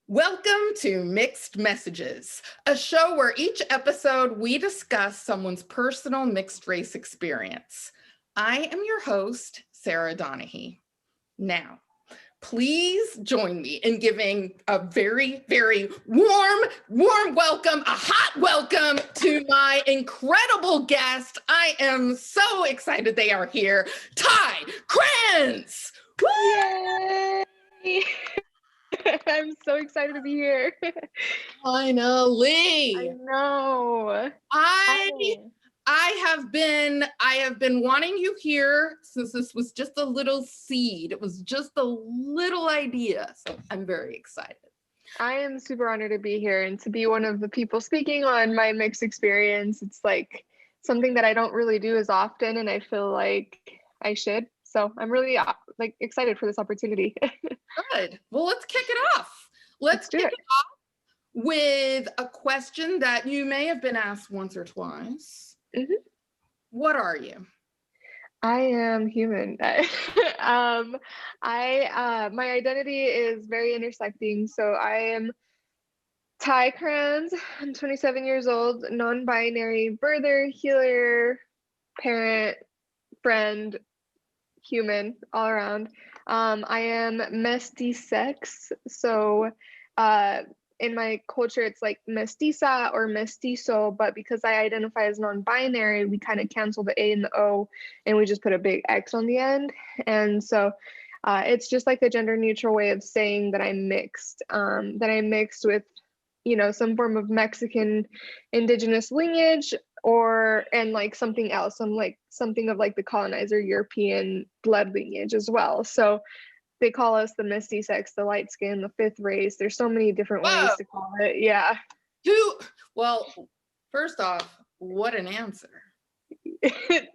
Welcome to Mixed Messages, a show where each episode we discuss someone's personal mixed race experience. I am your host, Sarah Donahue. Now, please join me in giving a very, very warm welcome, a hot welcome to my incredible guest. I am so excited they are here, Ty Krantz. Yay! I'm so excited to be here. Finally. I know. I have been wanting you here since this was just a little seed. It was just a little idea. So I'm very excited. I am super honored to be here and to be one of the people speaking on my mixed experience. It's like something that I don't really do as often, and I feel like I should. So I'm really excited for this opportunity. Good. Well, let's kick it off. Let's kick it off with a question that you may have been asked once or twice. Mm-hmm. What are you? I am human. My identity is very intersecting. So I am Ty Krantz. I'm 27 years old, non-binary, birther, healer, parent, friend, human, all around. I am mestisex. So in my culture, it's like mestiza or mestizo, but because I identify as non-binary, we kind of cancel the A and the O, and we just put a big X on the end. And so it's just like a gender neutral way of saying that I'm mixed, with, some form of Mexican indigenous lineage and like something else, something of like the colonizer European blood lineage as well. So they call us the mestisex, the light skin, the fifth race. There's so many different ways to call it. Yeah. Well, first off, what an answer.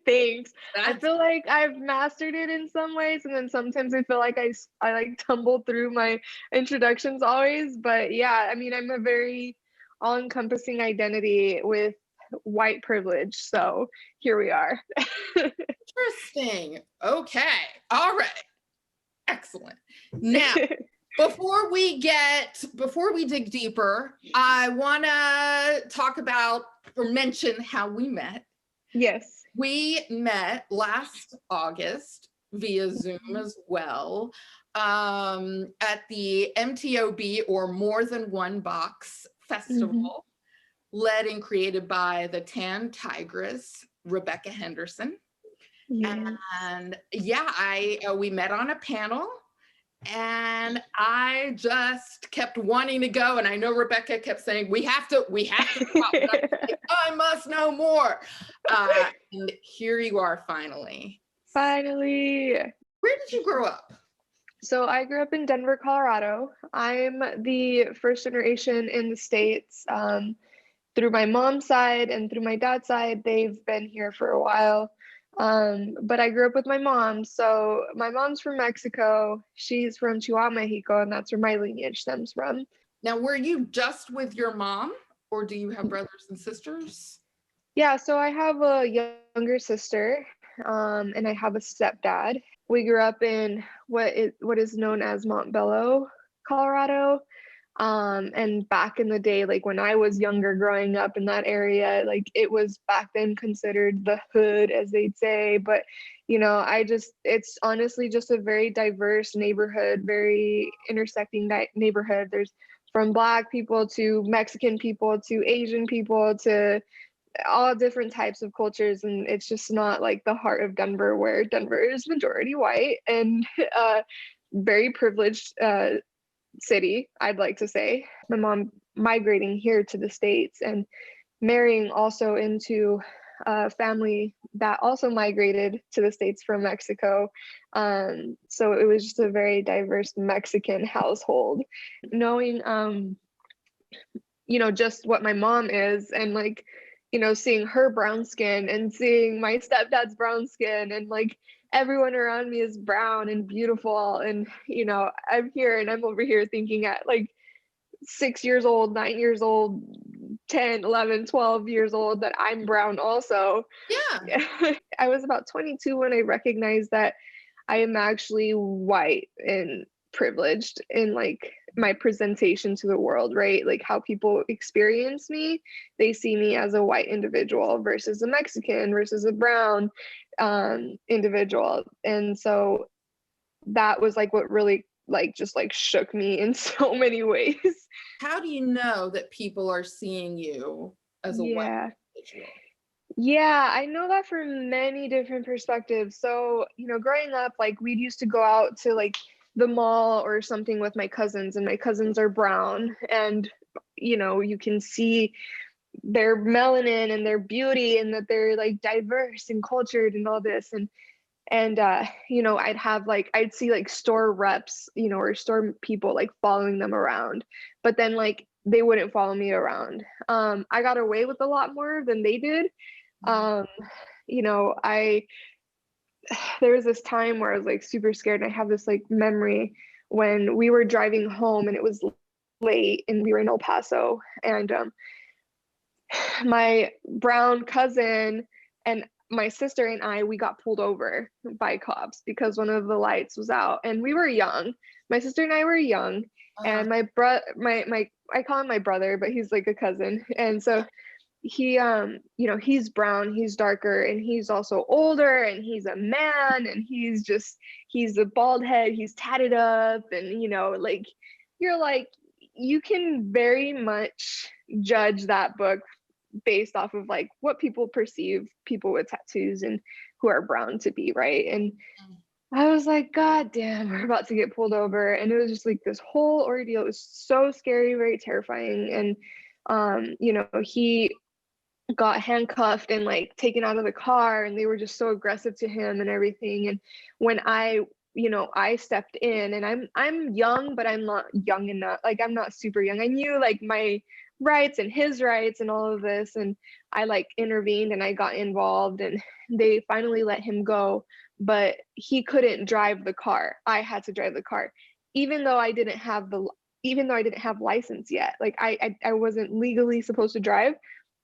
Thanks. I feel like I've mastered it in some ways, and then sometimes I feel like I like tumble through my introductions always. But yeah, I mean, I'm a very all-encompassing identity with white privilege. So here we are. Interesting. Okay. All right. Excellent. Now, before we dig deeper, I want to talk about or mention how we met. Yes. We met last August via Zoom as well at the MTOB, or More Than One Box Festival, led and created by the Tan Tigress, Rebecca Henderson. Yeah. And yeah, we met on a panel, and I just kept wanting to go. And I know Rebecca kept saying, we have to talk. I must know more. And here you are finally. Finally. Where did you grow up? So I grew up in Denver, Colorado. I'm the first generation in the States. Through my mom's side and through my dad's side, they've been here for a while. But I grew up with my mom. So my mom's from Mexico. She's from Chihuahua, Mexico, and that's where my lineage stems from. Now, were you just with your mom, or do you have brothers and sisters? Yeah, so I have a younger sister, and I have a stepdad. We grew up in what is known as Montbello, Colorado. And back in the day, like when I was younger growing up in that area, like it was back then considered the hood, as they'd say. But it's honestly just a very diverse neighborhood, very intersecting neighborhood. There's from Black people to Mexican people to Asian people to all different types of cultures, and it's just not like the heart of Denver, where Denver is majority white and very privileged city, I'd like to say. My mom migrating here to the States and marrying also into a family that also migrated to the States from Mexico. So it was just a very diverse Mexican household. Knowing, just what my mom is, and like, seeing her brown skin and seeing my stepdad's brown skin, and like everyone around me is brown and beautiful. And, I'm here and I'm over here thinking at like 6 years old, 9 years old, 10, 11, 12 years old that I'm brown also. Yeah. I was about 22 when I recognized that I am actually white and privileged in like my presentation to the world, right? Like how people experience me, they see me as a white individual versus a Mexican versus a brown individual. And so that was like what really like just like shook me in so many ways. How do you know that people are seeing you as a white Yeah. individual? Yeah, I know that from many different perspectives. So, growing up, like we used to go out to like the mall or something with my cousins, and my cousins are brown, and you can see their melanin and their beauty, and that they're like diverse and cultured and all this. And I'd see like store reps, or store people like following them around, but then like they wouldn't follow me around. I got away with a lot more than they did. um I there was this time where I was like super scared, and I have this like memory when we were driving home and it was late and we were in El Paso, and my brown cousin and my sister and we got pulled over by cops because one of the lights was out, and we were young. My sister and I were young, Uh-huh. and my I call him my brother, but he's like a cousin. And so he he's brown, he's darker, and he's also older, and he's a man, and he's a bald head, he's tatted up, and like you're like you can very much judge that book based off of like what people perceive people with tattoos and who are brown to be, right? And I was like, God damn, we're about to get pulled over. And it was just like this whole ordeal. It was so scary, very terrifying. And he got handcuffed and like taken out of the car, and they were just so aggressive to him and everything. And when I stepped in, and I'm young, but I'm not young enough, like I'm not super young. I knew like my rights and his rights and all of this, and I like intervened and I got involved, and they finally let him go. But he couldn't drive the car. I had to drive the car, even though I didn't have license yet. Like I wasn't legally supposed to drive.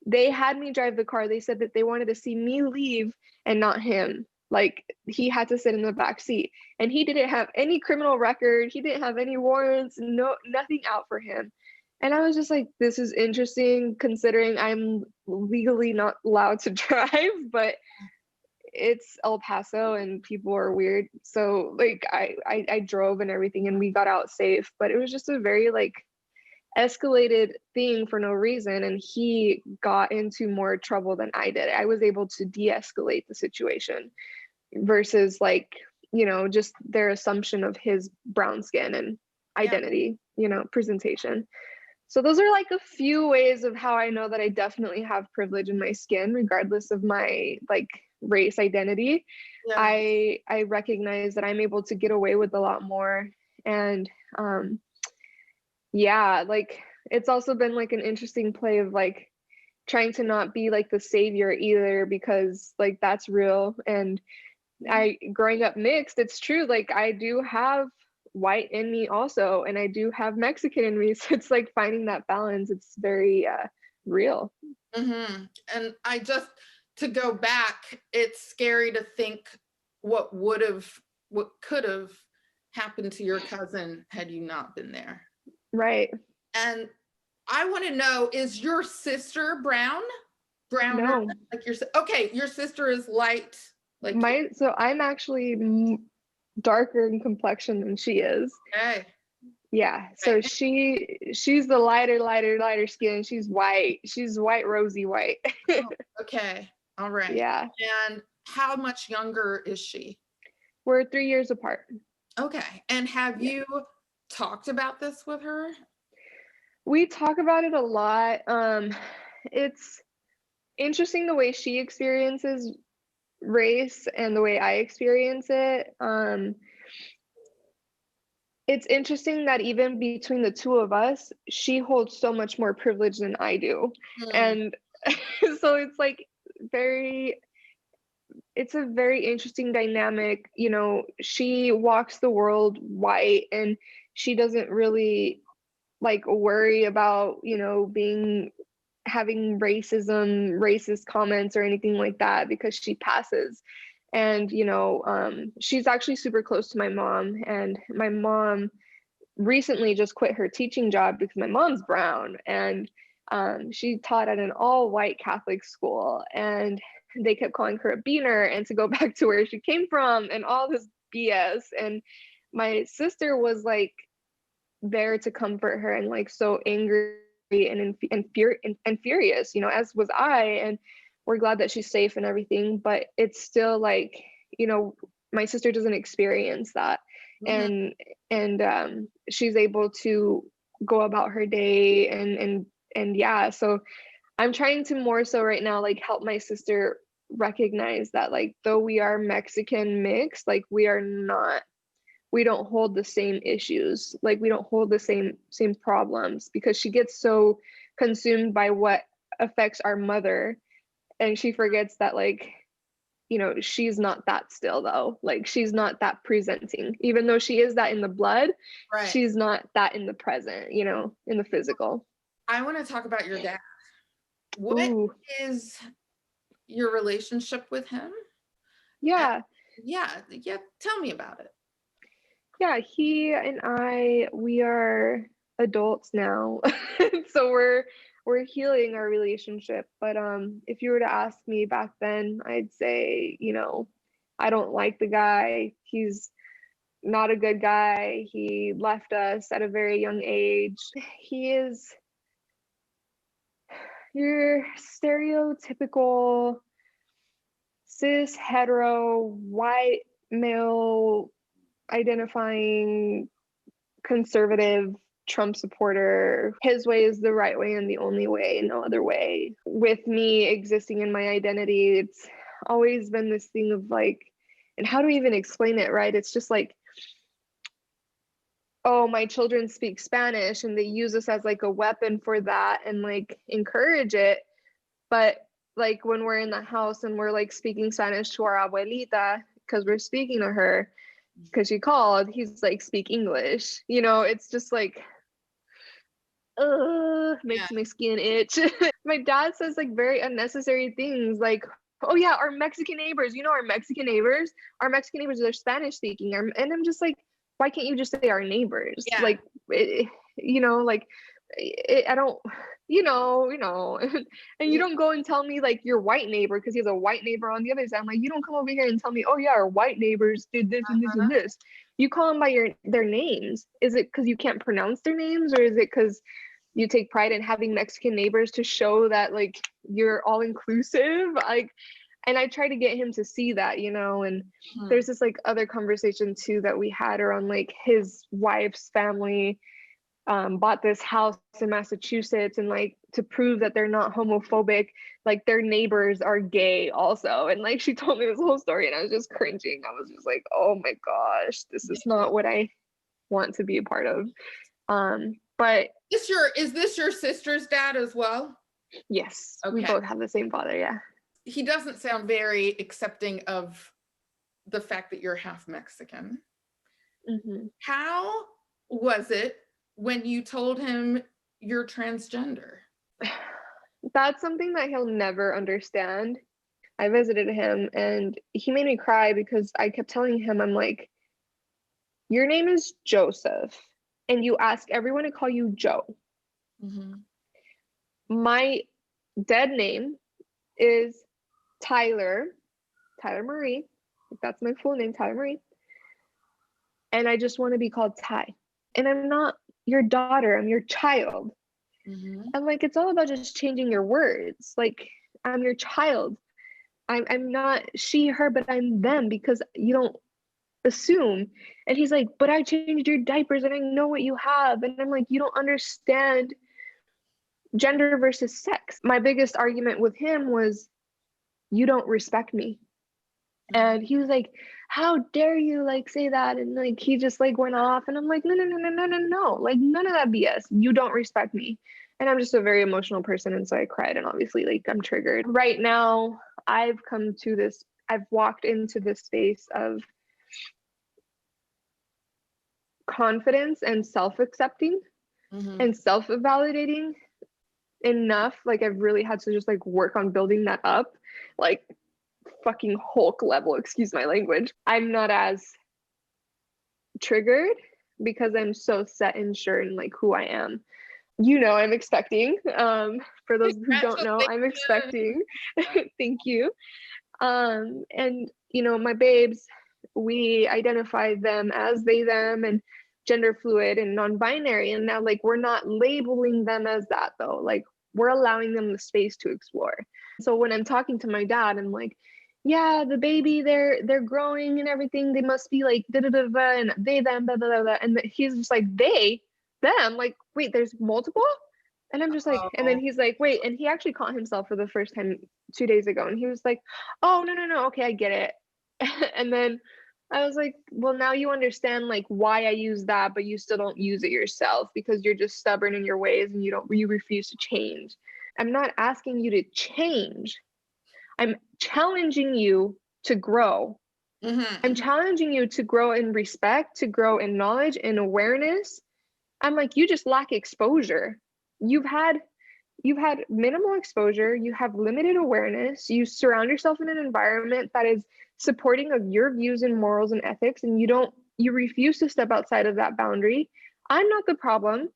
They had me drive the car. They said that they wanted to see me leave and not him. Like he had to sit in the back seat, and he didn't have any criminal record. He didn't have any warrants, nothing out for him. And I was just like, this is interesting considering I'm legally not allowed to drive, but it's El Paso and people are weird. So like I drove and everything, and we got out safe, but it was just a very like escalated thing for no reason, and he got into more trouble than I did. I was able to de-escalate the situation versus like just their assumption of his brown skin and identity, presentation. So those are like a few ways of how I know that I definitely have privilege in my skin regardless of my like race identity. Yeah. I recognize that I'm able to get away with a lot more. And yeah, like it's also been like an interesting play of like trying to not be like the savior either, because like that's real. And I growing up mixed, it's true, like I do have white in me also, and I do have Mexican in me. So it's like finding that balance. It's very real. Mm-hmm. And to go back, it's scary to think what could have happened to your cousin had you not been there. Right. And I want to know, is your sister brown? Browner? No. Like okay, your sister is light. Like So I'm actually darker in complexion than she is. okay. Yeah. So she's the lighter skin. She's white. She's white, rosy white. Oh, okay. All right. Yeah. And how much younger is she? We're 3 years apart. Okay. And have you talked about this with her? We talk about it a lot. It's interesting the way she experiences race and the way I experience it. It's interesting that even between the two of us, she holds so much more privilege than I do. And so it's like it's a very interesting dynamic. She walks the world white, and she doesn't really like worry about, having racist comments or anything like that, because she passes. And she's actually super close to my mom, and my mom recently just quit her teaching job because my mom's brown, and she taught at an all-white Catholic school, and they kept calling her a beaner and to go back to where she came from and all this BS. And my sister was like there to comfort her and like so angry and furious, you know, as was I. And we're glad that she's safe and everything, but it's still like, you know, my sister doesn't experience that. Mhm. And she's able to go about her day and yeah, so I'm trying to more so right now like help my sister recognize that like though we are Mexican mixed, like we don't hold the same issues, like we don't hold the same problems, because she gets so consumed by what affects our mother, and she forgets that like, you know, she's not that still though, like she's not that presenting, even though she is that in the blood, Right. she's not that in the present, you know, in the physical. I want to talk about your dad. What Ooh, is your relationship with him? And yeah. yeah, tell me about it. Yeah, he and I, we are adults now. So we're healing our relationship. But if you were to ask me back then, I'd say, you know, I don't like the guy. He's not a good guy. He left us at a very young age. He is your stereotypical cis hetero white male identifying conservative Trump supporter. His way is the right way and the only way, no other way. With me existing in my identity, it's always been this thing of like, and how do we even explain it, right? It's just like, oh, my children speak Spanish and they use us as like a weapon for that and like encourage it. But like when we're in the house and we're like speaking Spanish to our abuelita because we're speaking to her, because she called, he's like, speak English. You know, it's just like, Yeah. makes my skin itch. My dad says like very unnecessary things like, oh yeah, our Mexican neighbors, you know, our Mexican neighbors are Spanish speaking. And I'm just like, why can't you just say our neighbors? Yeah. Like, you know, like, I don't, and you Yeah. don't go and tell me like your white neighbor, because he has a white neighbor on the other side. I'm like, you don't come over here and tell me, oh yeah, our white neighbors did this and this and this. You call them by their names. Is it because you can't pronounce their names, or is it because you take pride in having Mexican neighbors to show that like you're all inclusive? Like, and I try to get him to see that, you know. And Mhm. there's this like other conversation too that we had around like his wife's family bought this house in Massachusetts, and like to prove that they're not homophobic, like their neighbors are gay also. And like she told me this whole story and I was just cringing. I was just like, oh my gosh, this is not what I want to be a part of. But Is this your sister's dad as well? yes, we Okay. both have the same father. Yeah. He doesn't sound very accepting of the fact that you're half Mexican. Hmm. How was it when you told him you're transgender? That's something that he'll never understand. I visited him and he made me cry because I kept telling him, I'm like, your name is Joseph, and you ask everyone to call you Joe. Mhm. My dead name is Tyler, Tyler Marie. That's my full name, Tyler Marie. And I just want to be called Ty. And I'm not your daughter, I'm your child. Mhm. And like, it's all about just changing your words. Like, I'm your child. I'm not she, her, but I'm them, because you don't assume. And he's like, but I changed your diapers and I know what you have. And I'm like, you don't understand gender versus sex. My biggest argument with him was, you don't respect me. Mhm. And he was like, how dare you like say that? And like he just like went off, and I'm like, no, no, no, no, no, no, no, like none of that BS. You don't respect me. And I'm just a very emotional person, and so I cried, and obviously like I'm triggered. Right now, I've walked into this space of confidence and self-accepting Mhm. and self-validating enough. Like I've really had to just like work on building that up, like fucking Hulk level, excuse my language. I'm not as triggered because I'm so set and sure in like who I am. You know, I'm expecting. For those who don't know, I'm expecting. Thank you. And you know, my babes, we identify them as they, them, and gender fluid and non-binary. And now, like, we're not labeling them as that though. Like, we're allowing them the space to explore. So when I'm talking to my dad, I'm like, yeah, the baby, they're growing and everything. They must be like da da da da, and they them da da da da. And he's just like, they them, like, wait, there's multiple. And I'm just like, and then he's like, wait, and he actually caught himself for the first time 2 days ago, and he was like, oh, no, okay, I get it. And then I was like, well, now you understand like why I use that, but you still don't use it yourself because you're just stubborn in your ways and you refuse to change. I'm not asking you to change. I'm challenging you to grow. I'm challenging you to grow in respect, to grow in knowledge and awareness. I'm like, you just lack exposure. You've had minimal exposure, you have limited awareness, you surround yourself in an environment that is supporting of your views and morals and ethics, and you refuse to step outside of that boundary. I'm not the problem.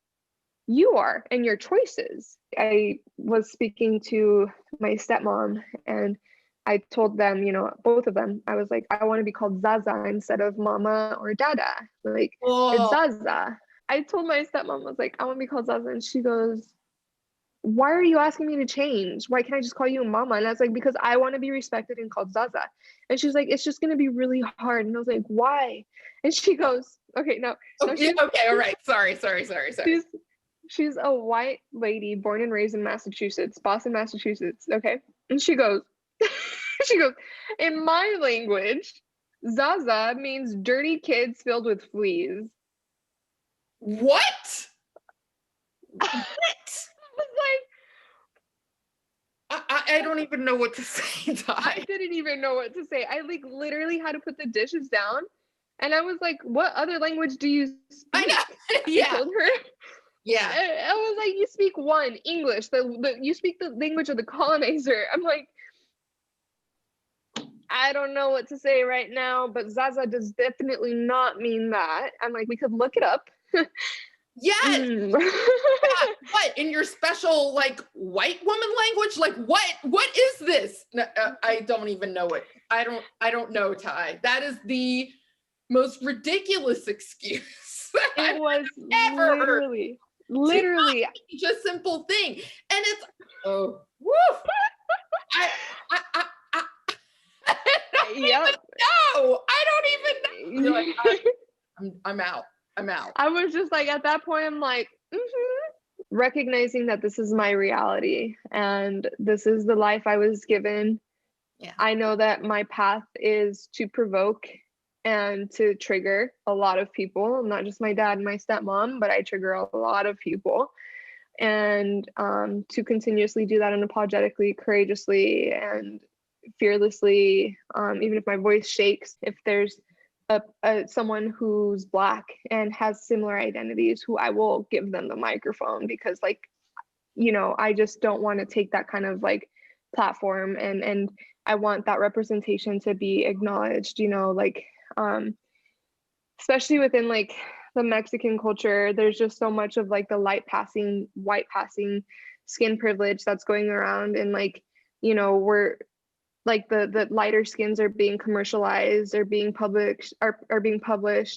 You are, and your choices. I was speaking to my stepmom, and I told them, you know, both of them, I was like, I want to be called Zaza instead of Mama or Dada. Like, it's Zaza. I told my stepmom, I was like, I want to be called Zaza. And she goes, why are you asking me to change? Why can't I just call you Mama? And I was like, because I want to be respected and called Zaza. And she's like, it's just going to be really hard. And I was like, why? And she goes, okay, no. Okay, all right. Sorry. She's a white lady born and raised in Massachusetts, Boston, Massachusetts. Okay. And she goes, in my language, Zaza means dirty kids filled with fleas. What? What? I was like, I don't even know what to say, Ty. I didn't even know what to say. I like literally had to put the dishes down, and I was like, what other language do you speak? I know. Yeah. I told her. Yeah. I was like, you speak one, English. You speak the language of the colonizer. I'm like, I don't know what to say right now, but Zaza does definitely not mean that. I'm like, we could look it up. Yes. Yeah. What, in your special like white woman language? Like what is this? No, I don't even know it. I don't know, Ty. That is the most ridiculous excuse it was ever literally just a simple thing. And it's woof. Yep. No, I don't even know. Like, I'm out. I was just like, at that point, I'm like, recognizing that this is my reality and this is the life I was given. Yeah. I know that my path is to provoke and to trigger a lot of people, not just my dad and my stepmom, but I trigger a lot of people. And to continuously do that unapologetically, courageously, and fearlessly, even if my voice shakes, if there's someone who's Black and has similar identities, who I will give them the microphone, because like, you know, I just don't want to take that kind of like platform, and I want that representation to be acknowledged, you know, like especially within like the Mexican culture, there's just so much of like the white passing skin privilege that's going around, and like, you know, we're like the lighter skins are being commercialized, are being published,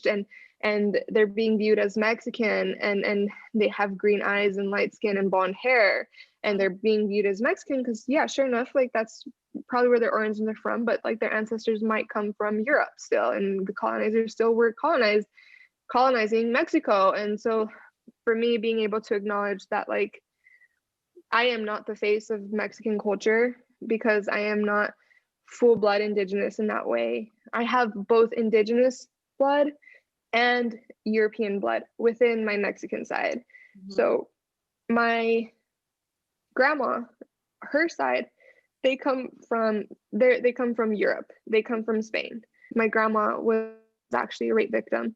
and they're being viewed as Mexican, and they have green eyes and light skin and blonde hair, and they're being viewed as Mexican because, yeah, sure enough, like that's probably where their origins are from, but like their ancestors might come from Europe still, and the colonizers still were colonizing Mexico. And so for me, being able to acknowledge that like I am not the face of Mexican culture, because I am not full blood Indigenous in that way. I have both Indigenous blood and European blood within my Mexican side. So my grandma, her side, they come from Europe. They come from Spain. My grandma was actually a rape victim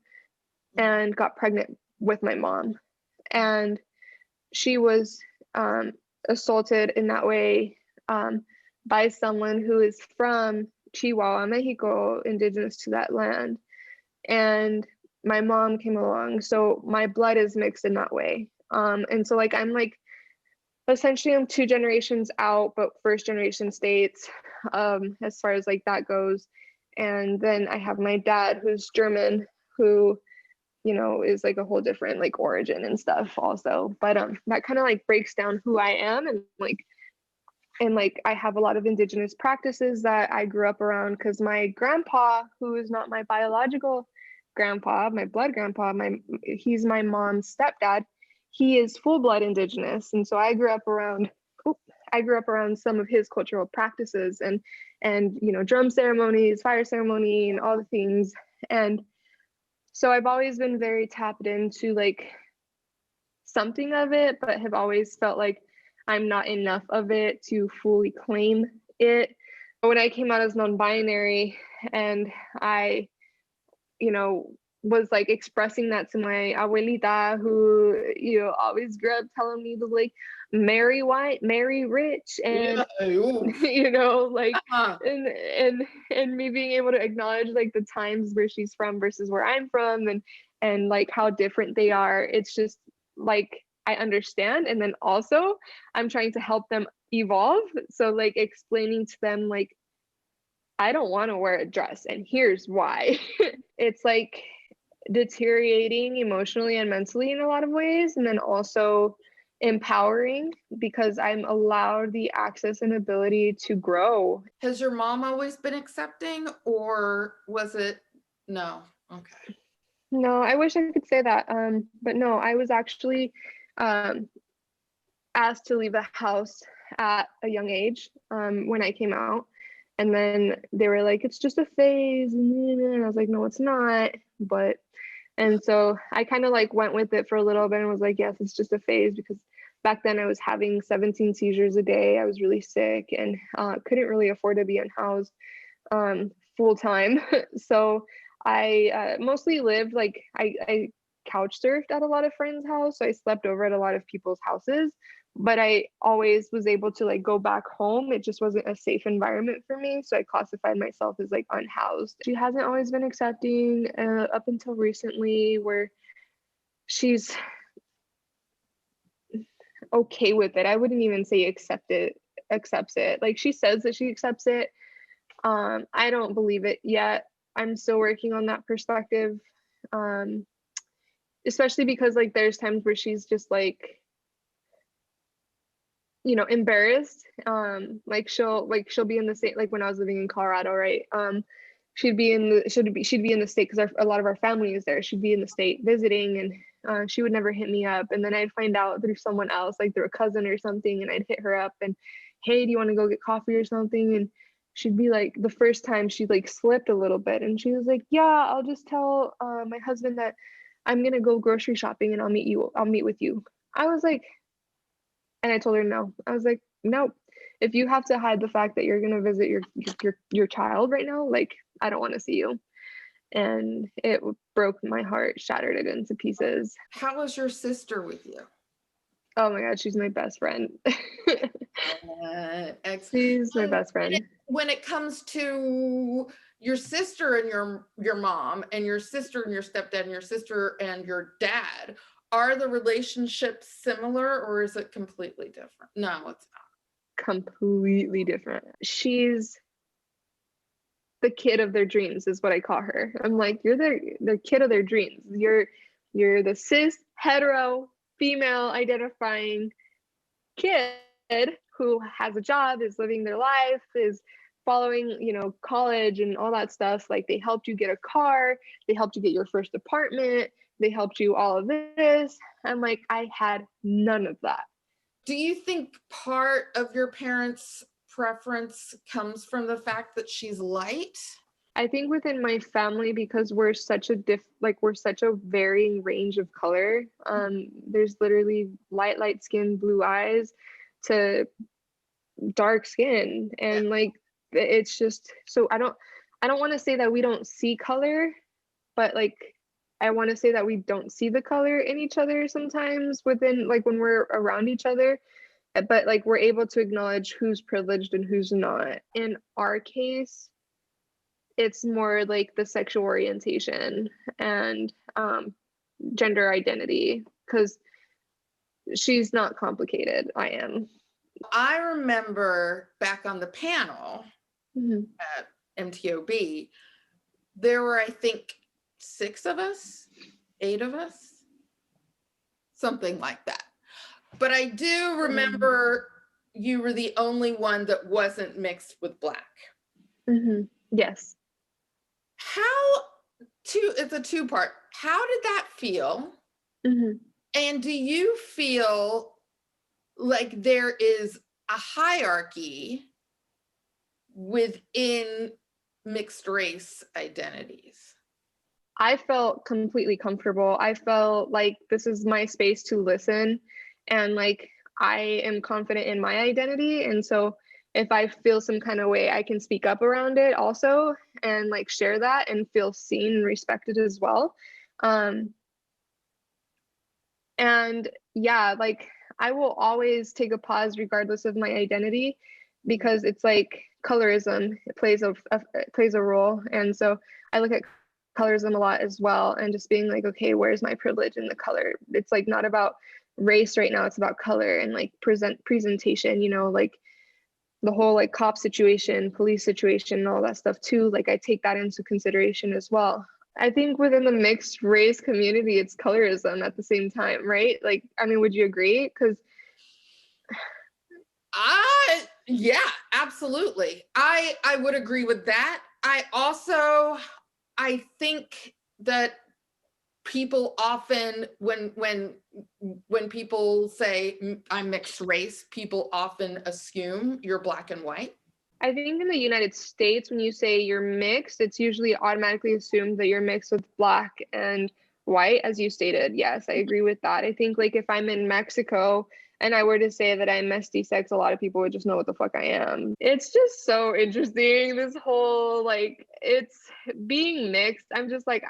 and got pregnant with my mom. And she was assaulted in that way by someone who is from Chihuahua, Mexico, indigenous to that land. And my mom came along, so my blood is mixed in that way. And so like I'm like essentially I'm 2 generations out, but first generation states, as far as like that goes. And then I have my dad who's German, who, you know, is like a whole different like origin and stuff also. But that kind of like breaks down who I am, and like I have a lot of indigenous practices that I grew up around because my grandpa, who is not my biological grandpa, my blood grandpa, he's my mom's stepdad. He is full blood indigenous, and so I grew up around some of his cultural practices and you know, drum ceremonies, fire ceremony, and all the things. And so I've always been very tapped into like something of it, but have always felt like I'm not enough of it to fully claim it. When I came out as non-binary and I, you know, was like expressing that to my abuelita, who, you know, always grew up telling me to like marry white, marry rich, and Yeah. Ooh. you know, like Uh-huh. and me being able to acknowledge like the times where she's from versus where I'm from, and like how different they are. It's just like I understand, and then also I'm trying to help them evolve. So like explaining to them like I don't want to wear a dress and here's why. It's like deteriorating emotionally and mentally in a lot of ways, and then also empowering because I'm allowed the access and ability to grow. Has your mom always been accepting, or was it no? Okay. No, I wish I could say that. But no, I was actually um, asked to leave the house at a young age when I came out. And then they were like, it's just a phase. And I was like, no, it's not. And so I kind of like went with it for a little bit and was like, yes, it's just a phase, because back then I was having 17 seizures a day. I was really sick and couldn't really afford to be unhoused full time. So I mostly lived like I couch surfed at a lot of friends' house. So I slept over at a lot of people's houses, but I always was able to like go back home. It just wasn't a safe environment for me. So I classified myself as like unhoused. She hasn't always been accepting up until recently, where she's okay with it. I wouldn't even say accepts it. Like she says that she accepts it. I don't believe it yet. I'm still working on that perspective. Um, Especially because like there's times where she's just like, you know, embarrassed. Like she'll be in the state, like when I was living in Colorado, right? She'd be in the state because a lot of our family is there. She'd be in the state visiting, and she would never hit me up. And then I'd find out through someone else, like through a cousin or something, and I'd hit her up and, hey, do you want to go get coffee or something? And she'd be like, the first time she like slipped a little bit, and she was like, yeah, I'll just tell my husband that I'm gonna go grocery shopping and I'll meet with you. I was like, and I told her no. I was like, no. If you have to hide the fact that you're gonna visit your child right now, like I don't want to see you. And it broke my heart, shattered it into pieces. How was your sister with you? Oh my God, she's my best friend. She's my best friend. When it comes to your sister and your mom, and your sister and your stepdad, and your sister and your dad, are the relationships similar, or is it completely different? No, it's not. Completely different. She's the kid of their dreams, is what I call her. I'm like, you're the kid of their dreams. You're the cis hetero female identifying kid who has a job, is living their life, is following, you know, college and all that stuff. Like they helped you get a car, they helped you get your first apartment, they helped you all of this. I'm like, I had none of that. Do you think part of your parents' preference comes from the fact that she's light? I think within my family, because we're such a varying range of color. There's literally light skin, blue eyes, to dark skin, and like it's just so I don't want to say that we don't see color, but like I want to say that we don't see the color in each other sometimes within, like when we're around each other, but like we're able to acknowledge who's privileged and who's not. In our case, it's more like the sexual orientation and gender identity, because she's not complicated. I am. I remember back on the panel Mm-hmm. at MTOB, there were, I think, 6 of us, 8 of us, something like that. But I do remember you were the only one that wasn't mixed with Black. Mm-hmm. Yes. It's a 2-part. How did that feel? Mm-hmm. And do you feel like there is a hierarchy within mixed race identities? I felt completely comfortable. I felt like this is my space to listen, and like I am confident in my identity. And so if I feel some kind of way, I can speak up around it also and like share that and feel seen and respected as well. And yeah, like I will always take a pause regardless of my identity, because it's like colorism, it plays it plays a role. And so I look at colorism a lot as well, and just being like, okay, where's my privilege in the color? It's like not about race right now, it's about color and like presentation, you know, like the whole like cop situation, police situation, and all that stuff too. Like I take that into consideration as well. I think within the mixed race community, it's colorism at the same time, right? Like, I mean, would you agree? Because Yeah, absolutely. I would agree with that. I think that people often, when people say I'm mixed race, people often assume you're Black and white. I think in the United States, when you say you're mixed, it's usually automatically assumed that you're mixed with Black and white, as you stated. Yes, I agree with that. I think like if I'm in Mexico and I were to say that I'm mestisex, a lot of people would just know what the fuck I am. It's just so interesting, this whole like, it's being mixed. I'm just like,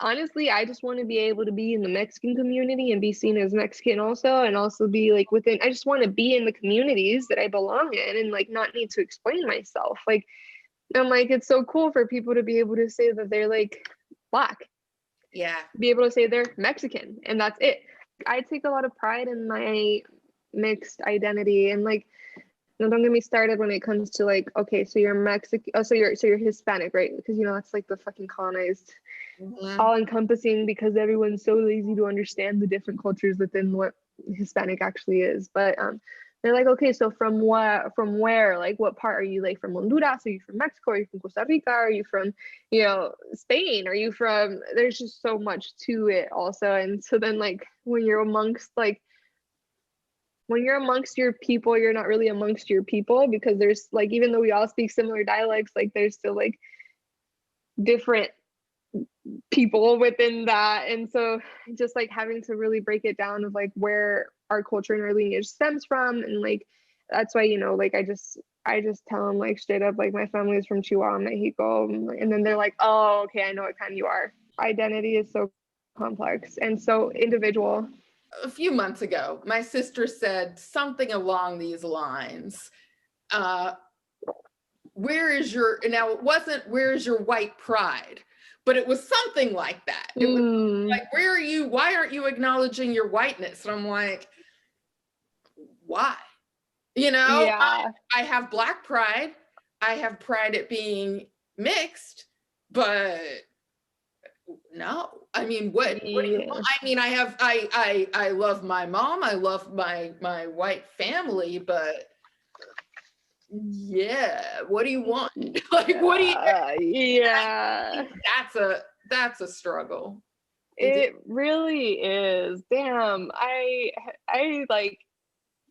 honestly, I just want to be able to be in the Mexican community and be seen as Mexican also, and also be like within, I just want to be in the communities that I belong in and like not need to explain myself. Like, I'm like, it's so cool for people to be able to say that they're like Black. Yeah. Be able to say they're Mexican, and that's it. I take a lot of pride in my mixed identity, and like, no, don't get me started when it comes to like, okay, so you're Mexican, oh, so you're Hispanic, right? Because you know that's like the fucking colonized, all encompassing, because everyone's so lazy to understand the different cultures within what Hispanic actually is. But they're like, okay, so from where, like what part are you, like from Honduras? Are you from Mexico? Are you from Costa Rica? Are you from, you know, Spain? Are you from, there's just so much to it also. And so then like when you're amongst your people, you're not really amongst your people, because there's like, even though we all speak similar dialects, like there's still like different people within that. And so just like having to really break it down of like where our culture and our lineage stems from. And like that's why, you know, like I just tell them like straight up, like my family is from Chihuahua, Mexico, and then they're like, oh, okay, I know what kind you are. Identity is so complex and so individual. A few months ago, my sister said something along these lines. Where is your, now it wasn't where is your white pride, but it was something like that. It was like, where are you? Why aren't you acknowledging your whiteness? And I'm like, why? You know, Yeah. I have Black pride. I have pride at being mixed, but no, I mean, what do you want? I mean, I love my mom. I love my white family, but yeah, what do you want? Like, what do you, yeah, that's a struggle. it really is. Damn, I like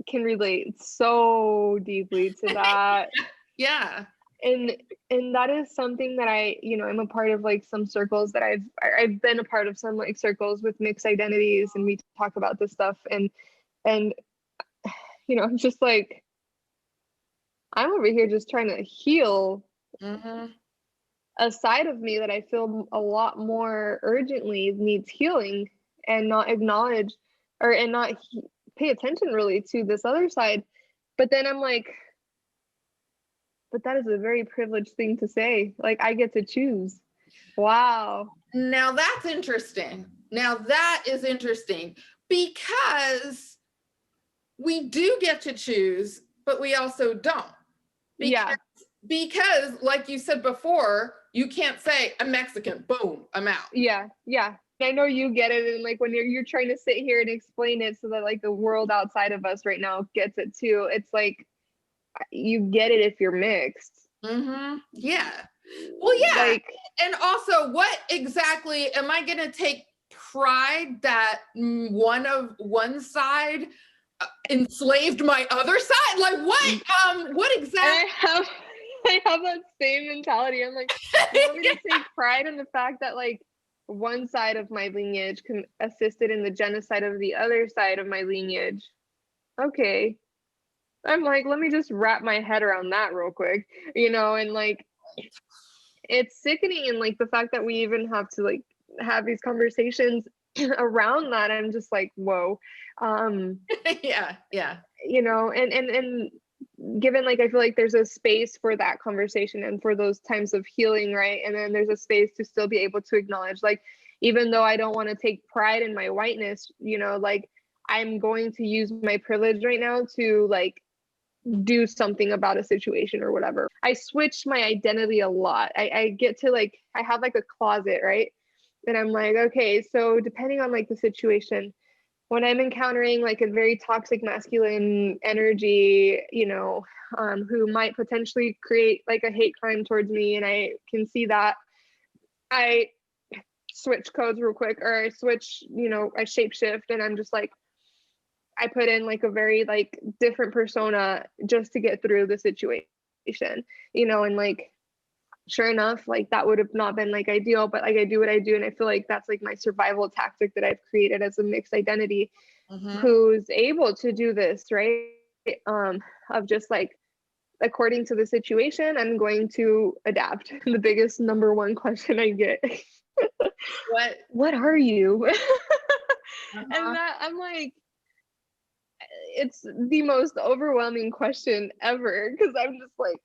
can relate so deeply to that. Yeah. And that is something that I, you know, I'm a part of like some circles that I've been a part of some like circles with mixed identities, and we talk about this stuff, and you know, I'm just like, I'm over here just trying to heal a side of me that I feel a lot more urgently needs healing, and not acknowledge and not pay attention really to this other side. But then I'm like, but that is a very privileged thing to say. Like, I get to choose. Wow. Now that's interesting. Now that is interesting because we do get to choose, but we also don't. Yeah. Because like you said before, you can't say I'm Mexican, boom, I'm out. Yeah. Yeah. I know you get it. And like when you're trying to sit here and explain it so that like the world outside of us right now gets it too. It's like you get it if you're mixed. Yeah. Well, yeah. Like, and also, what exactly am I going to take pride that one side enslaved my other side? Like what exactly? I have that same mentality. I'm like, you want me to take pride in the fact that like one side of my lineage assisted in the genocide of the other side of my lineage? Okay. I'm like, let me just wrap my head around that real quick, and like it's sickening, and like the fact that we even have to like have these conversations around that, I'm just like, whoa. Yeah. And given like I feel like there's a space for that conversation and for those times of healing, right? And then there's a space to still be able to acknowledge, like, even though I don't want to take pride in my whiteness, like I'm going to use my privilege right now to like do something about a situation or whatever. I switch my identity a lot. I get to like, I have like a closet, right? And I'm like, okay, so depending on like the situation, when I'm encountering like a very toxic masculine energy, who might potentially create like a hate crime towards me, and I can see that, I switch codes real quick, or I switch, I shapeshift, and I'm just like, I put in like a very like different persona just to get through the situation, and like, sure enough, like that would have not been like ideal, but like I do what I do. And I feel like that's like my survival tactic that I've created as a mixed identity who's able to do this, right? Of just like, according to the situation, I'm going to adapt. The biggest number one question I get, what are you? And that I'm like, it's the most overwhelming question ever, because I'm just like,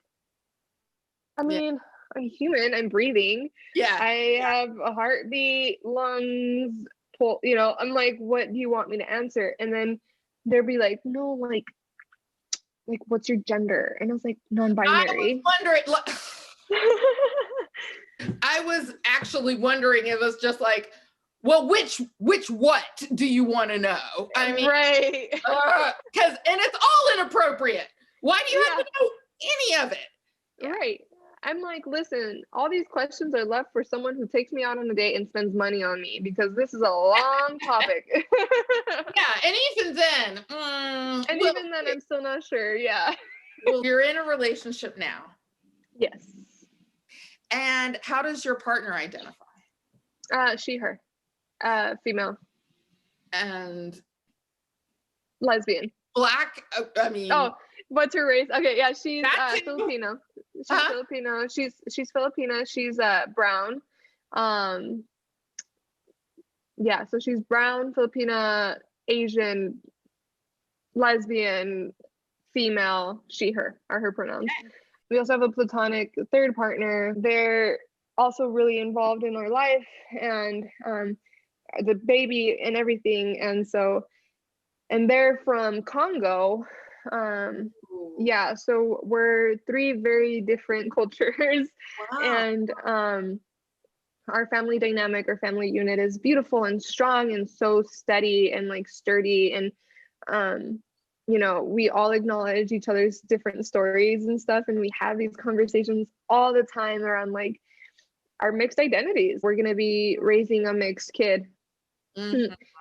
I mean, I'm human, I'm breathing. Yeah. I have a heartbeat, lungs, I'm like, what do you want me to answer? And then they'll be like, no, like what's your gender? And I was like, non-binary. I was actually wondering, it was just like, well, which what do you want to know? I mean, right. And it's all inappropriate. Why do you have to know any of it? Right. I'm like, listen, all these questions are left for someone who takes me out on a date and spends money on me, because this is a long topic. Yeah, and even then, I'm still not sure. Yeah. Well, you're in a relationship now. Yes. And how does your partner identify? She, her, female. And lesbian. Black, I mean. Oh, what's her race? Okay, yeah, she's Filipino. She's Filipino. She's Filipina. She's brown. Yeah, so she's brown, Filipina, Asian, lesbian, female, she, her are her pronouns. Okay. We also have a platonic third partner. They're also really involved in our life and the baby and everything. And they're from Congo. Yeah, so we're three very different cultures. Wow. And our family dynamic, our family unit is beautiful and strong and so steady and like sturdy. And we all acknowledge each other's different stories and stuff, and we have these conversations all the time around like our mixed identities. We're going to be raising a mixed kid.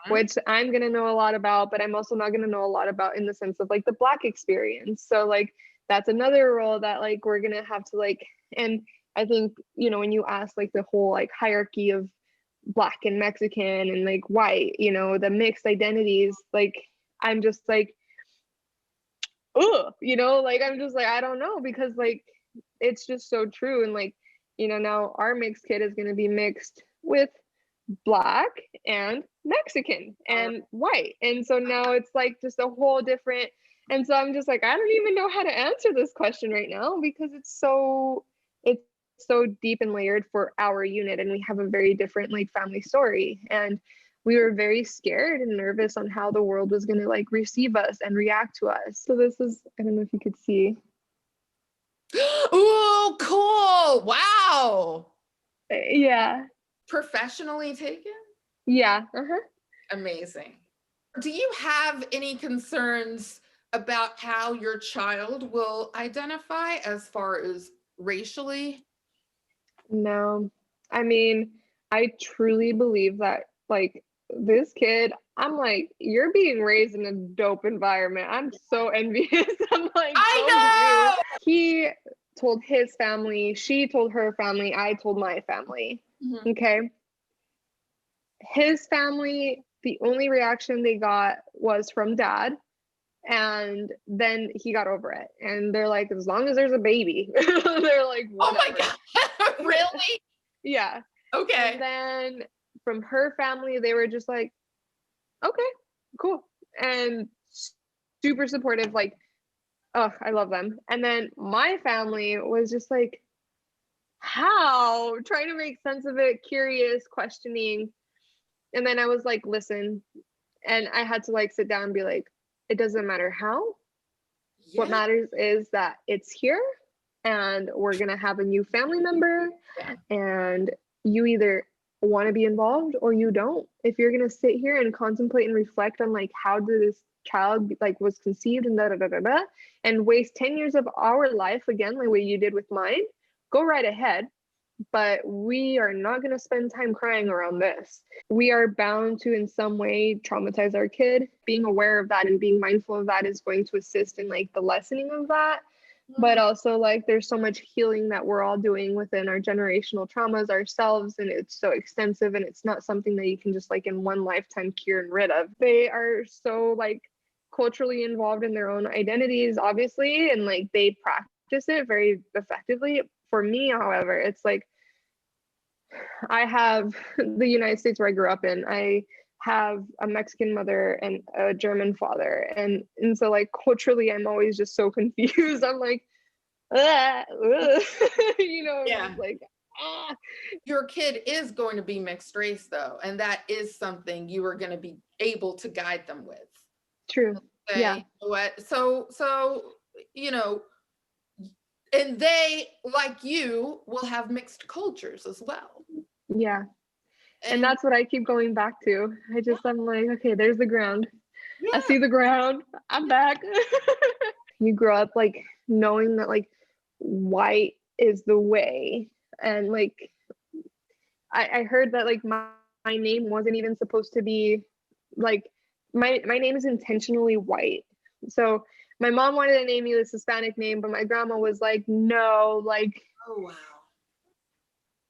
Which I'm going to know a lot about, but I'm also not going to know a lot about in the sense of like the Black experience. So like that's another role that like we're going to have to like, and I think, when you ask like the whole like hierarchy of Black and Mexican and like white, the mixed identities, like I'm just like, like I'm just like, I don't know, because like it's just so true. And like, now our mixed kid is going to be mixed with Black and Mexican and white. And so now it's like just a whole different And so I'm just like, I don't even know how to answer this question right now because it's so deep and layered for our unit, and we have a very different like family story. And we were very scared and nervous on how the world was going to like receive us and react to us. So this is, I don't know if you could see. Ooh, cool. Wow. Yeah. Professionally taken? Yeah. Uh-huh. Amazing. Do you have any concerns about how your child will identify as far as racially? No. I mean, I truly believe that like this kid, I'm like, you're being raised in a dope environment. I'm so envious. I'm like, go you. I He told his family, she told her family, I told my family. know. Mhm. Okay. His family, the only reaction they got was from dad. And then he got over it. And they're like, as long as there's a baby, they're like, Oh my whatever. God. Really? Yeah. And Okay. then from her family, they were just like, okay, cool. And super supportive, like, oh, I love them. And then my family was just like, how? Trying to make sense of it, curious, questioning. And then I was like, listen. And I had to like sit down and be like, it doesn't matter how. What Yeah. matters is that it's here and we're going to have a new family member, Yeah. and you either want to be involved or you don't. If you're going to sit here and contemplate and reflect on like how did this child like was conceived and da da da da da, and waste 10 years of our life again like what you did with mine, go right ahead. But we are not going to spend time crying around this. We are bound to in some way traumatize our kid. Being aware of that and being mindful of that is going to assist in like the lessening of that. But also like there's so much healing that we're all doing within our generational traumas ourselves, and it's so extensive, and it's not something that you can just like in one lifetime cure and rid of. They are so like culturally involved in their own identities obviously, and like they practice it very effectively. For me, however, it's like I have the United States where I grew up in. I have a Mexican mother and a German father. And so like culturally I'm always just so confused. I'm like, Yeah. just like, ah. Your kid is going to be mixed race though, and that is something you are going to be able to guide them with. True. Say, Yeah. you know what? So, you know, and they, like you, will have mixed cultures as well. Yeah. And And that's what I keep going back to. I'm like, okay, there's the ground. I yeah, see the ground. I'm back. You grow up like knowing that like white is the way. And like I heard that like my name wasn't even supposed to be like my name is intentionally white. So my mom wanted to name me this Hispanic name, but my grandma was like, no, oh wow.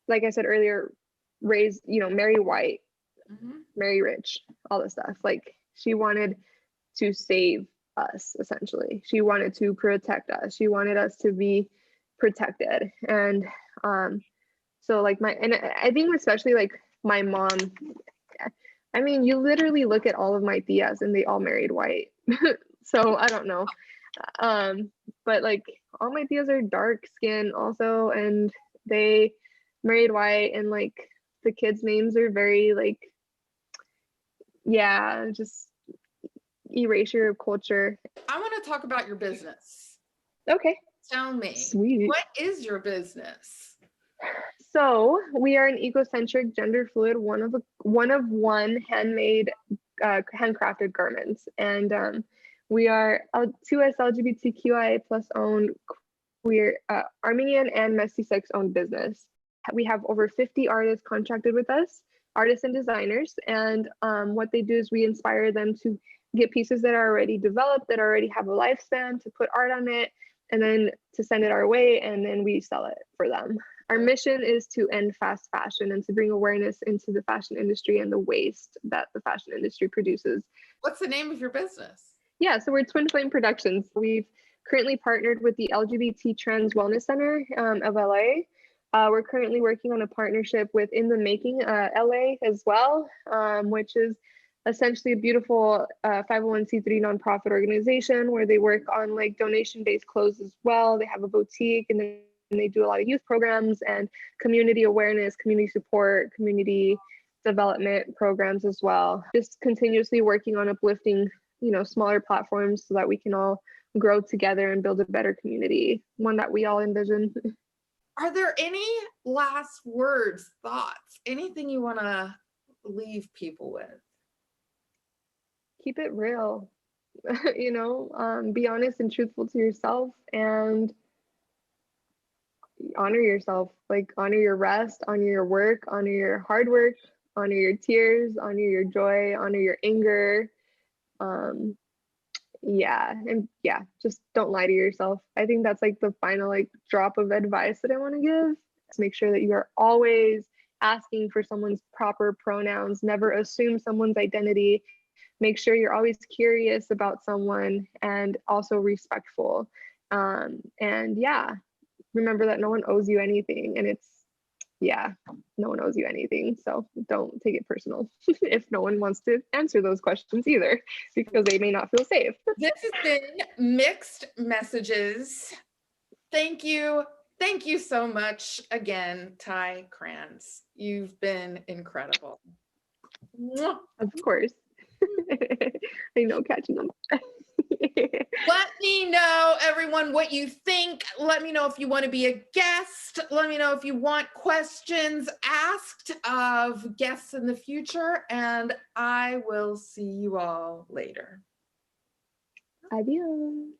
like I said earlier, raised, marry white, Hmm. marry rich, all this stuff. Like she wanted to save us essentially. She wanted to protect us. She wanted us to be protected. And so like and I think especially like my mom, I mean, you literally look at all of my tias and they all married white. So I don't know. Um, but like all my tias are dark skin also, and they married white, and like the kids' names are very like, yeah, just erasure of culture. I want to talk about your business. Okay, Tell me, sweet. what is your business? So we are an ecocentric, gender fluid, one handmade, handcrafted garments, and we are 2S LGBTQIA plus owned, queer, Armenian and Mestisex owned business. We have over 50 artists contracted with us, artists and designers, and what they do is we inspire them to get pieces that are already developed, that already have a lifespan, to put art on it, and then to send it our way, and then we sell it for them. Our mission is to end fast fashion and to bring awareness into the fashion industry and the waste that the fashion industry produces. What's the name of your business? Yeah, so we're Twin Flame Productions. We've currently partnered with the LGBT Trans Wellness Center of LA. We're currently working on a partnership with In the Making LA as well, which is essentially a beautiful 501c3 nonprofit organization where they work on like donation-based clothes as well. They have a boutique, and then they do a lot of youth programs and community awareness, community support, community development programs as well. Just continuously working on uplifting, smaller platforms so that we can all grow together and build a better community, one that we all envision. Are there any last words, thoughts, anything you want to leave people with? Keep it real, be honest and truthful to yourself, and honor yourself. Like, honor your rest, honor your work, honor your hard work, honor your tears, honor your joy, honor your anger. um just don't lie to yourself. I think that's like the final like drop of advice that I want to give. To make sure that you are always asking for someone's proper pronouns. Never assume someone's identity. Make sure you're always curious about someone, and also respectful. And yeah, remember that no one owes you anything, and no one owes you anything. So don't take it personal if no one wants to answer those questions either, because they may not feel safe. This has been Mixed Messages. Thank you. Thank you so much again, Ty Kranz. You've been incredible. Mwah. Of course. I know, catching them. Let me know, everyone, what you think. Let me know if you want to be a guest. Let me know if you want questions asked of guests in the future, and I will see you all later. Adios.